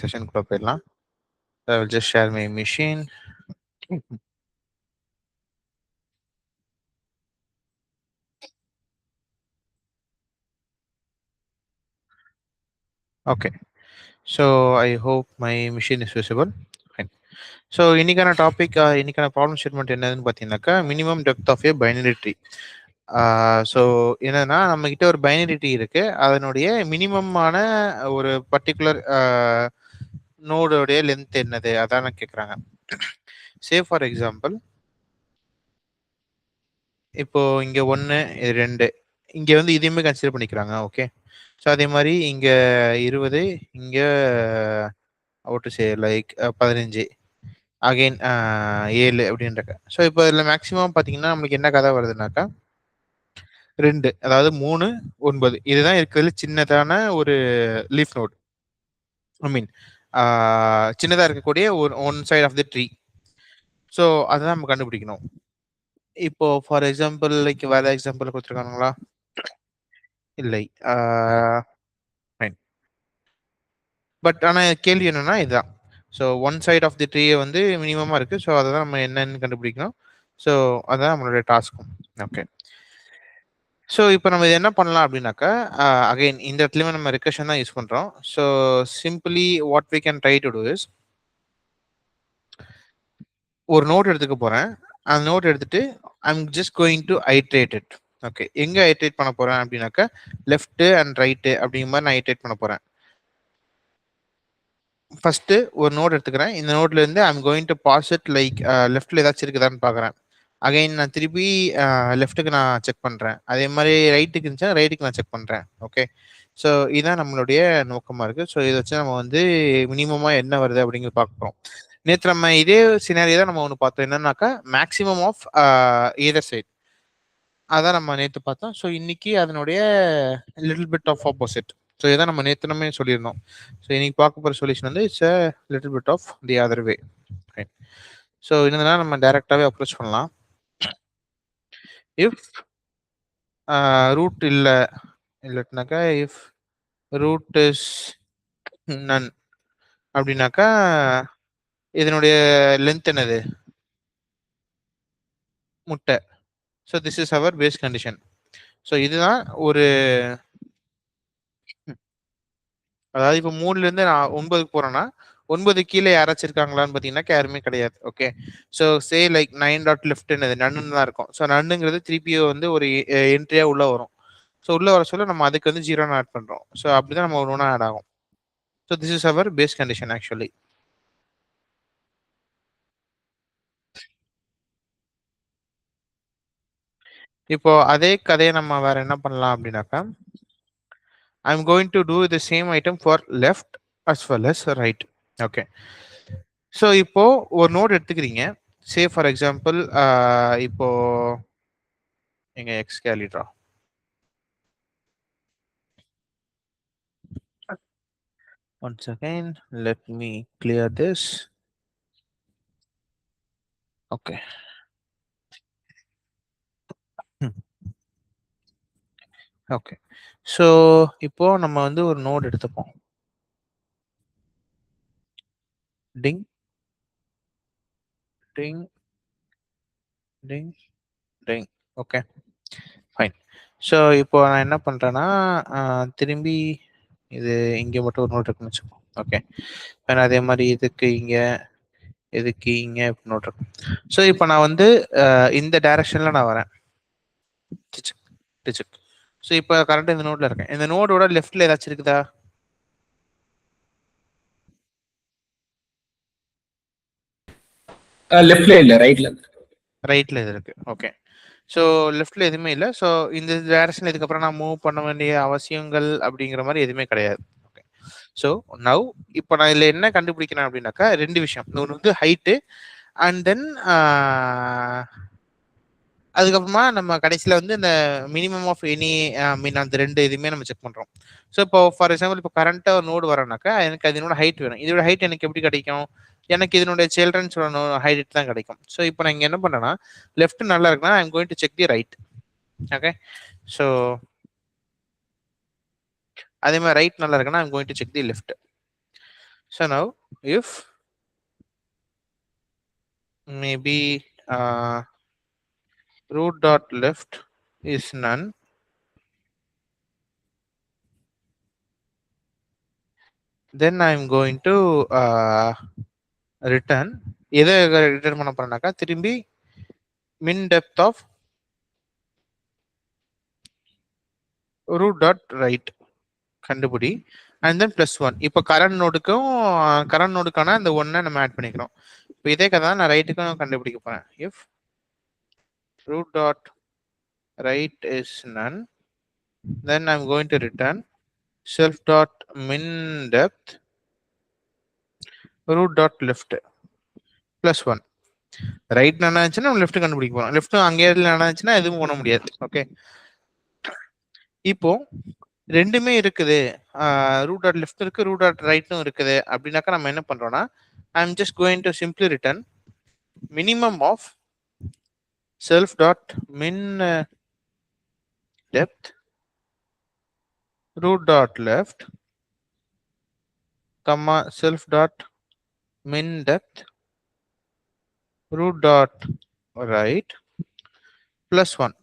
செஷனுக்குள்ள போயிடலாம். I will just share my machine. Okay. So I hope my machine is visible. Fine. So இன்னைக்கான topic இன்னைக்கான problem statement என்னதுன்னு பார்த்தீங்கன்னாக்கா minimum depth of a binary tree. So என்னன்னா நம்ம கிட்ட ஒரு பைனரி ட்ரீ இருக்கு, அதனுடைய மினிமமான ஒரு பர்டிகுலர் நோடோடைய லென்த் என்னது அதான் கேட்குறாங்க. சே ஃபார் எக்ஸாம்பிள் இப்போ இங்க 1 2 இங்க வந்து இதையுமே கன்சிடர் பண்ணிக்கிறாங்க. ஓகே, ஸோ அதே மாதிரி இங்க 20 இங்க அவுட் சே லைக் 15 அகைன் 7 அப்படின்றாங்க. ஸோ இப்போ இதில் மேக்ஸிமம் பார்த்தீங்கன்னா நம்மளுக்கு என்ன கதை வருதுனாக்கா 2, அதாவது 3 9 இதுதான் இருக்கிறதுல சின்னதான ஒரு லீஃப் நோட். ஐ மீன் சின்னதாக இருக்கக்கூடிய ஒரு one side of the tree. So அதுதான் நம்ம கண்டுபிடிக்கணும். இப்போ ஃபார் எக்ஸாம்பிள் லைக் வேற எக்ஸாம்பிள் கொடுத்துருக்காங்களா? இல்லை. பட் ஆனால் கேள்வி என்னன்னா இதுதான். So one side of the ட்ரீயை வந்து மினிமமாக இருக்குது. ஸோ அதை தான் நம்ம என்னன்னு கண்டுபிடிக்கணும். ஸோ அதுதான் நம்மளுடைய டாஸ்க்கும். ஓகே, ஸோ இப்போ நம்ம இது என்ன பண்ணலாம் அப்படின்னாக்கா அகைன் இந்த இடத்துலையுமே நம்ம ரெக்கர்ஷன் தான் யூஸ் பண்ணுறோம். So simply what we can try to do is, ஒரு நோட் எடுத்துக்க போகிறேன். அந்த நோட் எடுத்துட்டு I'm just going to iterate it. Okay, எங்கே ஐட்ரேட் பண்ண போகிறேன் அப்படின்னாக்கா லெஃப்ட்டு அண்ட் ரைட்டு அப்படிங்கிற மாதிரி நான் ஐட்ரேட் பண்ண போகிறேன். ஃபர்ஸ்ட் ஒரு நோட் எடுத்துக்கிறேன். இந்த நோட்ல இருந்து I'm going to pass it like லெஃப்ட்ல ஏதாச்சும் இருக்குதான்னு பார்க்குறேன். அகைன் நான் திருப்பி லெஃப்ட்டுக்கு நான் செக் பண்ணுறேன். அதே மாதிரி ரைட்டுக்கு இருந்துச்சுன்னா ரைட்டுக்கு நான் செக் பண்ணுறேன். ஓகே, ஸோ இதுதான் நம்மளுடைய நோக்கமாக இருக்குது. ஸோ இதை வச்சு நம்ம வந்து மினிமமாக என்ன வருது அப்படிங்கிறது பார்க்க போகிறோம். நேற்று நம்ம இதே சினாரியோ தான் நம்ம ஒன்று பார்த்தோம், என்னன்னாக்கா மேக்ஸிமம் ஆஃப் ஈதர் சைட். அதான் நம்ம நேற்று பார்த்தோம். ஸோ இன்னைக்கு அதனுடைய little bit of opposite. So இதான் நம்ம நேற்றுனமே சொல்லியிருந்தோம். ஸோ இன்னைக்கு பார்க்க போகிற சொல்யூஷன் வந்து it's a little bit of the other way. So இதனால நம்ம டைரக்டாகவே அப்ரோச் பண்ணலாம். இஃப் ரூட் இல்லைனாக்கா இஃப் ரூட் இஸ் நன் அப்படின்னாக்கா இதனுடைய லென்த் என்னது? முட்டை. So this is our base condition. So இதுதான் ஒரு, அதாவது இப்போ 3லேருந்து நான் 9க்கு போறேன்னா 9 கீழே யாராச்சும் இருக்காங்களான்னு பார்த்தீங்கன்னா யாருமே கிடையாது. Okay, so say like 9 dot left என்னது நன்னு தான் இருக்கும். ஸோ நன்னுங்கிறது திருப்பி வந்து ஒரு என்ட்ரியா உள்ள வரும். ஸோ உள்ள வர சொல்ல நம்ம அதுக்கு வந்து 0 ஆட் பண்றோம். ஸோ அப்படிதான் நம்ம ஒன்று ஆட் ஆகும். So this is our base condition actually. இப்போ அதே கதையை நம்ம வேற என்ன பண்ணலாம் அப்படின்னாக்கா I'm going to do the same item for left as well as right. Okay, so இப்போ ஒரு நோட் எடுத்துக்கிறீங்க. சே ஃபார் எக்ஸாம்பிள் இப்போ எங்க எக்ஸ் கேலிட்ரா once again let me clear this. Okay. Okay, so இப்போ நம்ம வந்து ஒரு நோட் எடுத்துப்போம். டிங் டிங் டிங் டிங். Okay, fine. ஸோ இப்போ நான் என்ன பண்ணுறேன்னா திரும்பி இது இங்கே மட்டும் ஒரு நோட் இருக்குன்னு வச்சுப்போம். ஓகே, அதே மாதிரி இதுக்கு இங்கே நோட் இருக்கும். ஸோ இப்போ நான் வந்து இந்த டைரக்ஷனில் நான் வரேன். ஸோ இப்போ கரெக்டாக இந்த நோட்ல இருக்கேன். இந்த நோடோட லெஃப்ட்ல ஏதாச்சும் இருக்குதா? லெஃப்ட்ல இல்ல, ரைட்ல இது இருக்கு. ஓகே, ஸோ லெஃப்ட்ல எதுவுமே இல்லை. ஸோ இந்த டைரக்ஷன் இதுக்கப்புறம் நான் மூவ் பண்ண வேண்டிய அவசியங்கள் அப்படிங்கிற மாதிரி எதுவுமே கிடையாது. ஓகே, ஸோ நவ் இப்போ நான் இதில் என்ன கண்டுபிடிக்கிறேன் அப்படின்னாக்கா 2 விஷயம். ஒன்று வந்து ஹைட்டு அண்ட் தென் அதுக்கப்புறமா நம்ம கடைசியில் வந்து இந்த மினிமம் ஆஃப் எனி மீன் அந்த 2 இதுவுமே நம்ம செக் பண்ணுறோம். ஸோ இப்போ ஃபார் எக்ஸாம்பிள் இப்போ கரண்ட்டாக ஒரு நோடு வரேனாக்கா எனக்கு அதனோட ஹைட் வேணும். இதோட ஹைட் எனக்கு எப்படி கிடைக்கும்? எனக்கு இதனுடைய சில்ட்ரன்ஸோட ஹைட் தான் கிடைக்கும். ஸோ இப்போ நான் இங்கே என்ன பண்ணுறேன்னா லெஃப்ட் நல்லா இருக்குன்னா I'm going to check the right. Okay, so அதே மாதிரி ரைட் நல்லா இருக்குன்னா I'm going to check the left. So now if maybe root dot left is none, then I'm going to return எதை ரிட்டர்ன் பண்ண போறேன்னாக்கா திரும்பி min depth of root dot right கண்டுபிடி and then plus one. இப்போ current நோடுக்கான அந்த ஒன்னை நம்ம add பண்ணிக்கிறோம். இப்போ இதே கதை நான் ரைட்டுக்கும் கண்டுபிடிக்க போறேன். If root dot right is none, then I'm going to return self dot min depth root dot left plus 1. Right நினைச்சுன்னா நம்ம லெஃப்ட் கண்டுபிடிக்க போறோம். லெஃப்ட் அங்கே நினைச்சுன்னா எதுவும் பண்ண முடியாது. ஓகே, இப்போ ரெண்டுமே இருக்குது, ரூட் டாட் லெஃப்ட் இருக்கு, ரூட் டாட் ரைட்டும் இருக்குது அப்படின்னாக்கா நம்ம என்ன பண்றோம்னா I am just going to simply return minimum of self dot min depth root dot left comma self dot min depth root dot right plus 1.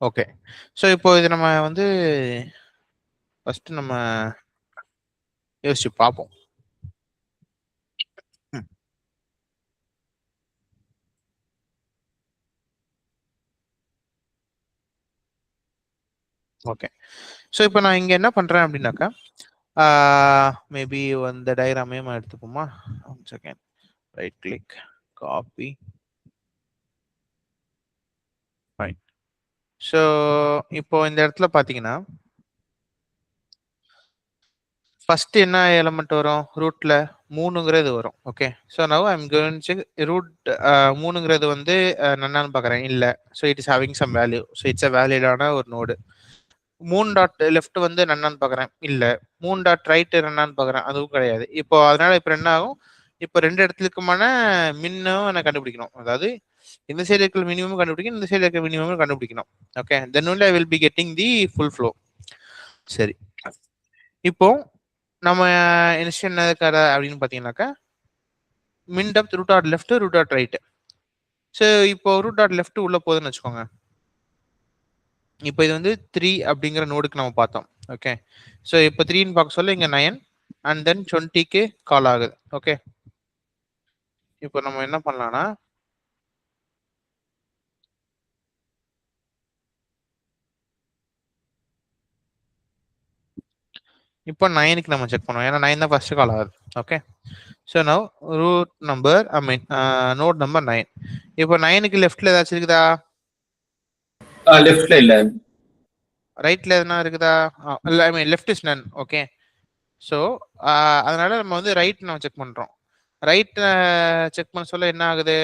Okay, so இப்போ இது நம்ம வந்து ஃபர்ஸ்ட் நம்ம யோசிச்சு பார்ப்போம். ஓகே, ஸோ இப்போ நான் இங்கே என்ன பண்ணுறேன் அப்படின்னாக்கா மேபி அந்த டயக்ராமே எடுத்துப்போமா. One second, right click, copy, fine. So இப்போ இந்த இடத்துல பார்த்தீங்கன்னா ஃபர்ஸ்ட் என்ன எலமெண்ட் வரும், ரூட்ல 3ங்கிறது வரும். Okay, so now I am going to root 3ங்கிறது வந்து நன்னான்னு பார்க்குறேன், இல்லை. So it is having some value, so it's a வேலிடான ஒரு நோடு. 3 டாட் லெஃப்ட் வந்து நன்னான்னு பார்க்குறேன், இல்லை. 3 டாட் ரைட் நன்னான்னு பார்க்குறேன், அதுவும் கிடையாது. இப்போ அதனால இப்போ என்ன ஆகும், இப்போ ரெண்டு இடத்துக்குமான மின்னும் நான் கண்டுபிடிக்கணும். அதாவது இந்த சைடு இருக்கிற மினிமம் கண்டுபிடிக்கணும், இந்த சைடு இருக்கிற மினிமம் கண்டுபிடிக்கணும். Okay, then only I will be getting the full flow. சரி, இப்போ நம்ம இன்ஸ்ட் என்ன இருக்காரு அப்படின்னு பார்த்தீங்கன்னாக்கா min depth root dot left root dot right. So இப்போ ரூட் டாட் லெஃப்ட் உள்ள போகுதுன்னு வச்சுக்கோங்க. இப்போ இது வந்து 3 அப்படிங்கிற நோடுக்கு நம்ம பார்த்தோம். ஓகே, ஸோ இப்போ 3ன்னு பார்க்க சொல்ல இங்கே 9 அண்ட் தென் 20க்கு கால் ஆகுது. ஓகே, இப்போ நம்ம என்ன பண்ணலாம்னா இப்போ 9க்கு நம்ம செக் பண்ணுவோம், ஏன்னா 9 தான் ஃபர்ஸ்ட் கால் ஆகுது. Okay, so now root number I mean node number 9. இப்போ 9க்கு லெஃப்ட்ல ஏதாச்சும் இருக்குதா? லெஃப்ட்ல இல்ல, ரைட்ல எதுனா இருக்குதா? இல்லை, I mean left is none. Okay, so அதனால நம்ம வந்து ரைட் நம்ம செக் பண்றோம். ரைட் செக் பண்ண சொல்ல என்ன ஆகுது,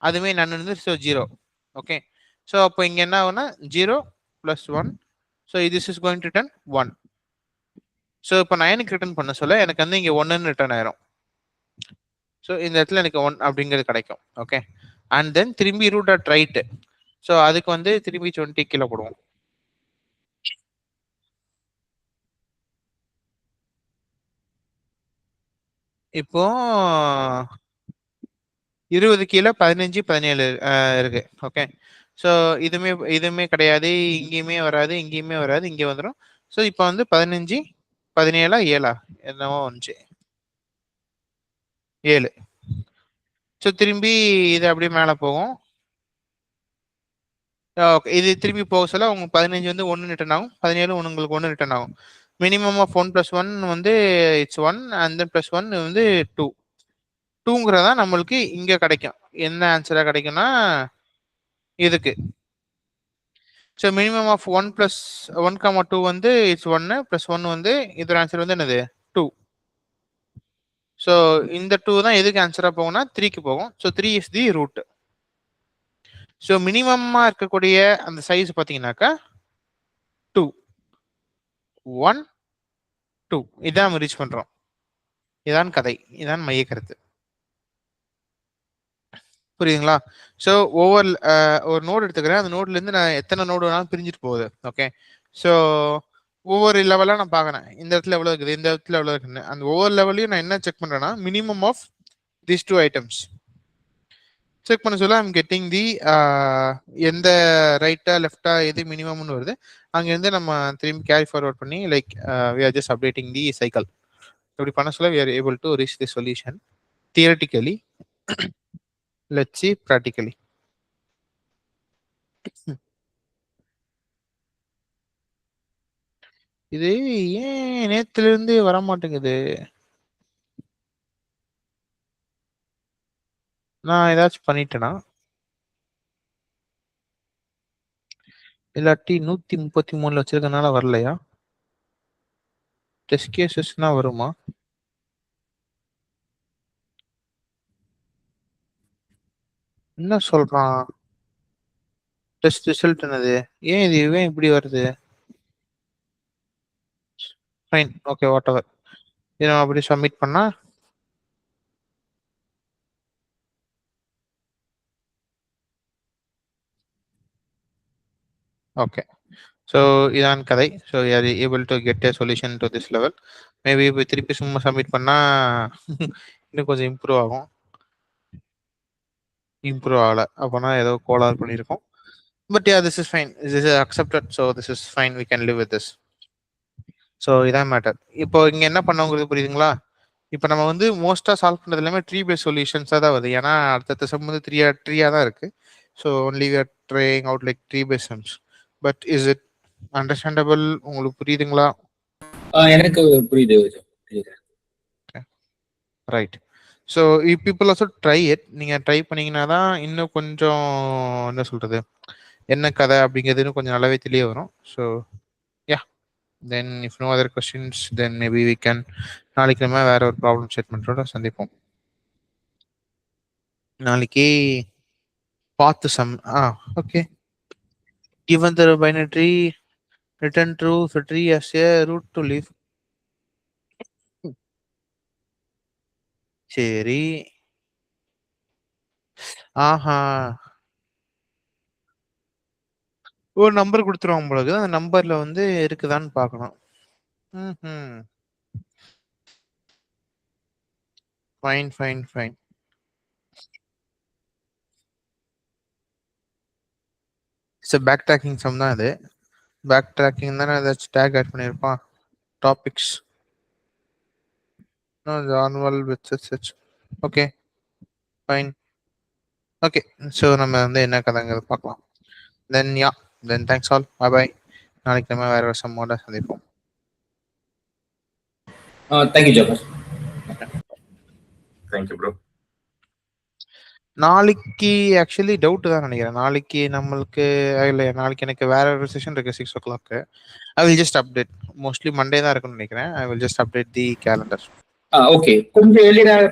அதுவே நன் வந்து ஸோ 0. ஓகே, ஸோ அப்போ இங்க என்ன ஆகும்னா 0 + 1, so this is going to return 1. So இப்போ 9க்கு ரிட்டர்ன் பண்ண சொல்ல எனக்கு வந்து இங்க 1ன்னு ரிட்டர்ன் ஆயிரும். ஸோ இந்த இடத்துல எனக்கு 1 அப்படிங்கிறது கிடைக்கும். ஓகே, அண்ட் தென் திரும்பி ரூட் டாட் ரைட், ஸோ அதுக்கு வந்து திரும்பி 20 கீழே போடுவோம். இப்போ 20 கீழே 15 17 இருக்கு. ஓகே, ஸோ இதுவுமே கிடையாது, இங்கேயுமே வராது, இங்கேயுமே வராது, இங்கே வந்துடும். ஸோ இப்போ வந்து 15 17 7 என்னவோ வந்துச்சு, 7. ஸோ திரும்பி இது அப்படியே மேலே போகும். ஓகே, இது திரும்பி போக சொல்ல உங்களுக்கு 15 வந்து 1 ரிட்டர்ன் ஆகும், 17 உங்களுக்கு 1 ரிட்டர்ன் ஆகும். மினிமம் ஆஃப் 1 + 1 வந்து இட்ஸ் 1 அண்ட் தென் +1 வந்து 2. 2ங்கிறதா நம்மளுக்கு இங்க கிடைக்கும். என்ன ஆன்சரா கிடைக்கும்னா இதுக்கு. ஸோ மினிமம் ஆஃப் 1 + 1, 2 வந்து இட்ஸ் 1 +1 வந்து இதோட ஆன்சர் வந்து என்னது 2. ஸோ இந்த 2 தான் எதுக்கு ஆன்சரா போகும்னா 3க்கு போகும். So 3 is the root. So மினிமமா இருக்கக்கூடிய அந்த சைஸ் பார்த்தீங்கன்னாக்கா 2 1 2 இதான் நம்ம ரீச் பண்றோம். இதான் கதை, இதான் மைய கருத்து. புரியுதுங்களா? ஸோ ஒரு நோடு எடுத்துக்கிறேன், அந்த நோட்ல இருந்து நான் எத்தனை நோடு வேணாலும் பிரிஞ்சுட்டு போகுது. ஓகே, ஸோ ஒவ்வொரு லெவலா நான் பார்க்கறேன். இந்த இடத்துல எவ்வளவு இருக்குது, இந்த இடத்துல எவ்வளவு இருக்குன்னு. அந்த ஒவ்வொரு லெவலையும் நான் என்ன செக் பண்றேன்னா, minimum of these two items check பண்ண சொல்ல ஐம் கெட்டிங் தி எந்த ரைட்டா லெஃப்டா எது மினிமம்னு வருது. அங்கேருந்து நம்ம திரும்பி கேரி ஃபார்வர்ட் பண்ணி like we are just updating the cycle. இப்படி பண்ண சொல்ல we are able to reach the solution theoretically. Let's see practically. இது ஏன் நேத்துல இருந்து வர மாட்டேங்குது? நான் ஏதாச்சும் பண்ணிட்டேனா? இல்லாட்டி 133 வச்சிருக்கனால வரலையா? டெஸ்ட் கேசஸ்னா வருமா? என்ன சொல்றான்? டெஸ்ட் ரிசல்ட் என்னது? ஏன் இது ஏன் இப்படி வருது? Fine, okay, what ever. இதை நம்ம அப்படி சப்மிட் பண்ணா ஓகே. ஸோ இதான் கதை. So R able to get a solution to this level. Maybe இப்போ திருப்பி சும்மா சப்மிட் பண்ணா இன்னும் கொஞ்சம் இம்ப்ரூவ் ஆகும். இம்ப்ரூவ் ஆகலை அப்போனா ஏதோ கோளாறு பண்ணியிருக்கோம். But ya this is fine, this is accepted. So this is fine, we can live with this. So இதான் மேட்டர். இப்போ இங்கே என்ன பண்ணவங்களுக்கு புரியுதுங்களா? இப்போ நம்ம வந்து மோஸ்ட்டாக சால்வ் பண்ணுறது எல்லாமே ட்ரீ பேஸ் சொல்யூஷன்ஸாக தான் வருது. ஏன்னா அடுத்த சம் வந்து ட்ரீயாக தான் இருக்கு. So only we are trying out like tree base sums. But is it understandable? உங்களுக்கு புரியுதுங்களா? எனக்கு புரியுது. Right. So people also try it. நீங்கள் ட்ரை பண்ணீங்கன்னா தான் இன்னும் கொஞ்சம் என்ன சொல்கிறது, என்ன கதை அப்படிங்கிறதுன்னு கொஞ்சம் நல்லாவே தெரிய வரும். So ya, then if no other questions then maybe we can நாளைக்கு நம்ம வேற ஒரு ப்ராப்ளம் ஸ்டேட்மெண்ட்டோட சந்திப்போம். நாளைக்கு பார்த்து some okay. given the binary tree, return true if the tree has a root to leaf. சரி. ஆஹா, ஒரு நம்பர் கொடுத்துருவாங்க உங்களுக்கு. அந்த நம்பர்ல வந்து இருக்குதான்னு பார்க்கணும். ம், fine fine fine. It's back tracking some தான் இது. பேக் ட்ராக்கிங் தானே ஏதாச்சும் டேக் ஆட் பண்ணியிருப்பான். Topics annual with such. Okay fine. Okay, so நம்ம வந்து என்ன கதைங்கிறது பார்க்கலாம். Then yeah, then thanks all, bye bye. நாளைக்கு நம்ம வேற ஒரு சம்மோட சந்திப்போம். Thank you joker. Thank you bro. நாளைக்கு ஆக்சுவலி டவுட் தான் நினைக்கிறேன். நாளைக்கு நம்மளுக்கு இல்லை, நாளைக்கு எனக்கு வேற ஒரு செஷன் இருக்கு 6 o'clock. I will just update. Mostly Monday தான் இருக்குன்னு நினைக்கிறேன். I will just update the calendar. Okay, கொஞ்சம் எளிதாக